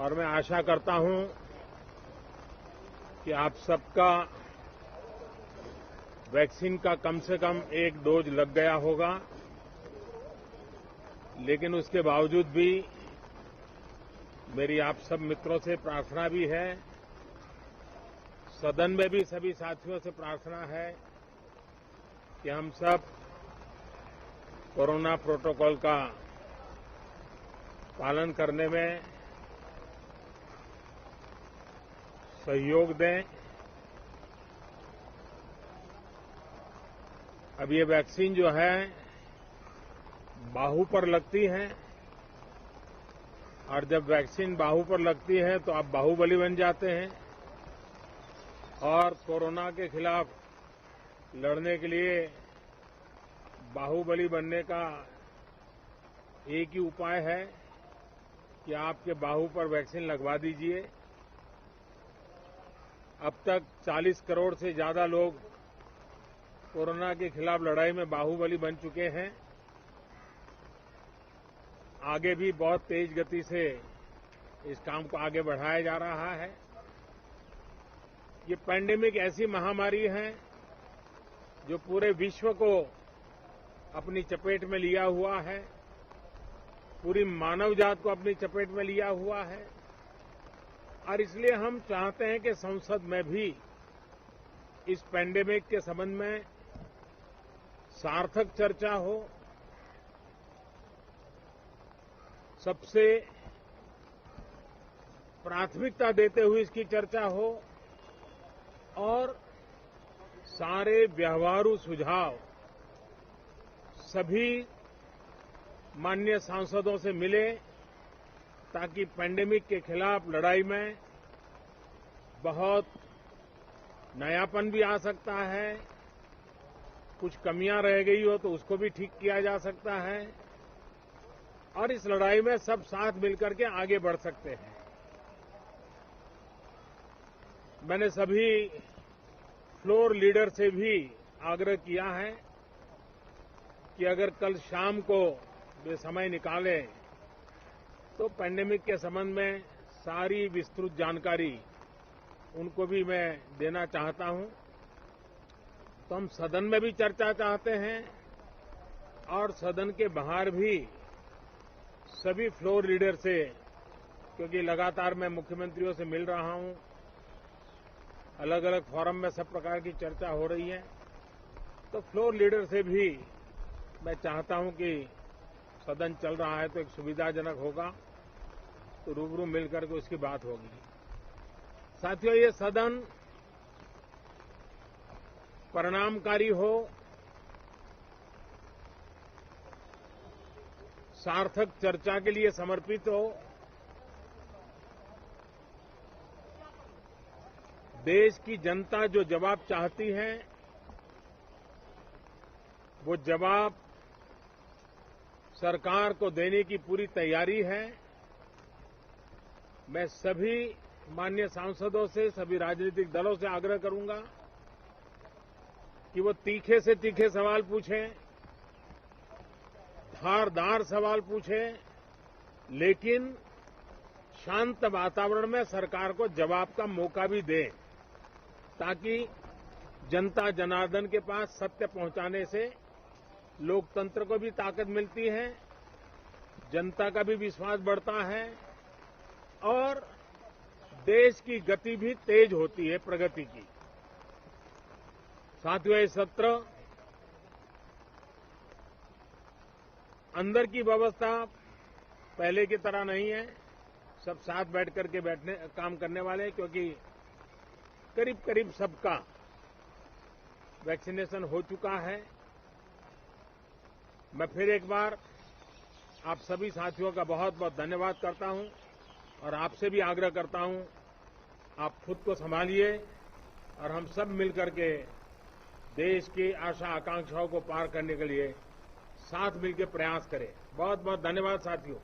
और मैं आशा करता हूं कि आप सबका वैक्सीन का कम से कम एक डोज लग गया होगा, लेकिन उसके बावजूद भी मेरी आप सब मित्रों से प्रार्थना भी है, सदन में भी सभी साथियों से प्रार्थना है कि हम सब कोरोना प्रोटोकॉल का पालन करने में सहयोग दें। अब ये वैक्सीन जो है बाहू पर लगती है और जब वैक्सीन बाहू पर लगती है तो आप बाहुबली बन जाते हैं और कोरोना के खिलाफ लड़ने के लिए बाहुबली बनने का एक ही उपाय है कि आपके बाहू पर वैक्सीन लगवा दीजिए। अब तक 40 करोड़ से ज्यादा लोग कोरोना के खिलाफ लड़ाई में बाहुबली बन चुके हैं। आगे भी बहुत तेज गति से इस काम को आगे बढ़ाया जा रहा है। ये पैंडेमिक ऐसी महामारी है जो पूरे विश्व को अपनी चपेट में लिया हुआ है, पूरी मानव जात को अपनी चपेट में लिया हुआ है और इसलिए हम चाहते हैं कि संसद में भी इस पैंडेमिक के संबंध में सार्थक चर्चा हो, सबसे प्राथमिकता देते हुए इसकी चर्चा हो और सारे व्यवहारू सुझाव सभी माननीय सांसदों से मिले ताकि पैंडेमिक के खिलाफ लड़ाई में बहुत नयापन भी आ सकता है, कुछ कमियां रह गई हो तो उसको भी ठीक किया जा सकता है और इस लड़ाई में सब साथ मिलकर के आगे बढ़ सकते हैं। मैंने सभी फ्लोर लीडर से भी आग्रह किया है कि अगर कल शाम को वे समय निकालें तो पैंडेमिक के संबंध में सारी विस्तृत जानकारी उनको भी मैं देना चाहता हूं। तो हम सदन में भी चर्चा चाहते हैं और सदन के बाहर भी सभी फ्लोर लीडर से, क्योंकि लगातार मैं मुख्यमंत्रियों से मिल रहा हूं, अलग अलग फोरम में सब प्रकार की चर्चा हो रही है, तो फ्लोर लीडर से भी मैं चाहता हूं कि सदन चल रहा है तो एक सुविधाजनक होगा तो रूबरू मिलकर के उसकी बात होगी। साथियों, ये सदन परिणामकारी हो, सार्थक चर्चा के लिए समर्पित हो, देश की जनता जो जवाब चाहती है वो जवाब सरकार को देने की पूरी तैयारी है। मैं सभी माननीय सांसदों से, सभी राजनीतिक दलों से आग्रह करूंगा कि वो तीखे से तीखे सवाल पूछें, धारदार सवाल पूछें, लेकिन शांत वातावरण में सरकार को जवाब का मौका भी दें ताकि जनता जनार्दन के पास सत्य पहुंचाने से लोकतंत्र को भी ताकत मिलती है, जनता का भी विश्वास बढ़ता है और देश की गति भी तेज होती है प्रगति की। साथियों, ये सत्र अंदर की व्यवस्था पहले की तरह नहीं है, सब साथ बैठ करके काम करने वाले हैं, क्योंकि करीब करीब सबका वैक्सीनेशन हो चुका है। मैं फिर एक बार आप सभी साथियों का बहुत बहुत धन्यवाद करता हूं और आपसे भी आग्रह करता हूं, आप खुद को संभालिए और हम सब मिलकर के देश की आशा आकांक्षाओं को पार करने के लिए साथ मिलकर प्रयास करें। बहुत बहुत धन्यवाद साथियों।